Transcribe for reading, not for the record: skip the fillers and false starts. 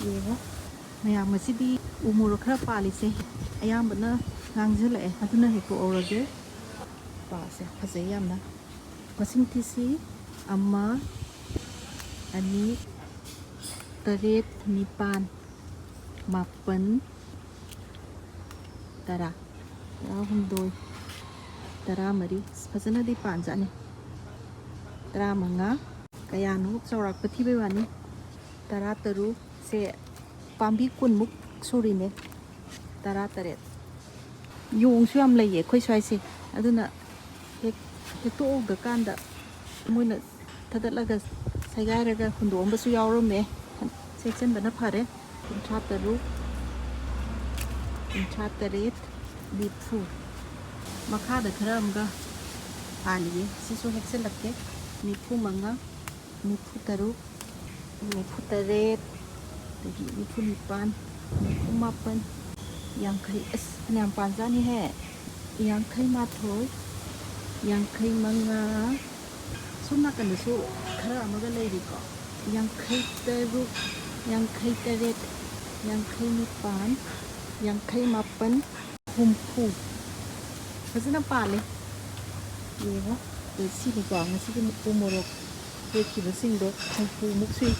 ꯌꯦꯡꯉꯣ ꯃꯌꯥꯝ ꯉꯁꯤꯗꯤ ꯎꯃꯣꯔꯣꯛ ꯈꯔ ꯄꯥꯜꯂꯤꯁꯦ ꯑꯌꯥꯝꯕꯅ ꯉꯥꯡꯁꯤꯜꯂꯛꯑꯦ ꯑꯗꯨꯅ ꯍꯦꯛꯇꯣꯛꯍꯧꯔꯒꯦ ꯄꯥꯁꯦ ꯐꯖꯩ ꯌꯥꯝꯅ ꯃꯁꯤꯡ ꯊꯤꯁꯤ 1 2 8 9 10 10 11 14 ꯐꯖꯅꯗꯤ ꯄꯥꯟꯖꯥꯠꯅꯤ 15 ꯀꯌꯥꯅꯣ ꯆꯥꯎꯔꯥꯛꯄ ꯊꯤꯕꯩ ꯋꯥꯅꯤ 16 ꯁꯦ ꯄꯥꯝꯕꯤ 10ꯃꯨꯛ ꯁꯨꯔꯤꯅꯦ 18 ꯌꯣꯡꯁꯨ ꯌꯥꯝ ꯂꯩꯌꯦ ꯑꯩꯈꯣꯏ ꯁ꯭ꯋꯥꯏꯁꯦ ꯑꯗꯨꯅ ꯍꯦꯛꯇꯣꯛꯍꯧꯗ꯭ꯔꯀꯥꯟꯗ ꯃꯣꯏꯅ ꯊꯗꯠꯂꯒ ꯁꯩꯒꯥꯏꯔꯒ ꯍꯨꯟꯗꯣꯛꯑꯝꯕꯁꯨ ꯌꯥꯎꯔꯝꯃꯦ ꯁꯦꯛꯆꯟꯕꯅ ꯐꯔꯦ 36 38 90 ꯃꯈꯥꯗ ꯈꯔ ꯑꯃꯒ ꯄꯥꯜꯂꯤꯌꯦ ꯁꯤꯁꯨ ꯍꯦꯛꯆꯜꯂꯛꯀꯦ 95 96 98 ꯑꯗꯒꯤ 99 97 50 ꯑꯁ ꯐꯅꯌꯥꯝ ꯄꯥꯟꯖꯥꯠꯅꯤꯍꯦ 51 55 ꯁꯣꯝ ꯅꯥꯀꯟꯗꯁꯨ ꯈꯔ ꯑꯃꯒ ꯂꯩꯔꯤꯀꯣ 53 58 59 57 60 ꯐꯖꯅ ꯄꯥꯜꯂꯦ ꯌꯦꯡꯉꯣ ꯁꯤꯅꯤꯀꯣ ꯉꯁꯤꯒꯤ ꯎꯃꯣꯔꯣꯛ ꯍꯦꯛꯈꯤꯕꯁꯤꯡꯗꯣ 60ꯃꯨꯛ ꯁꯨꯏ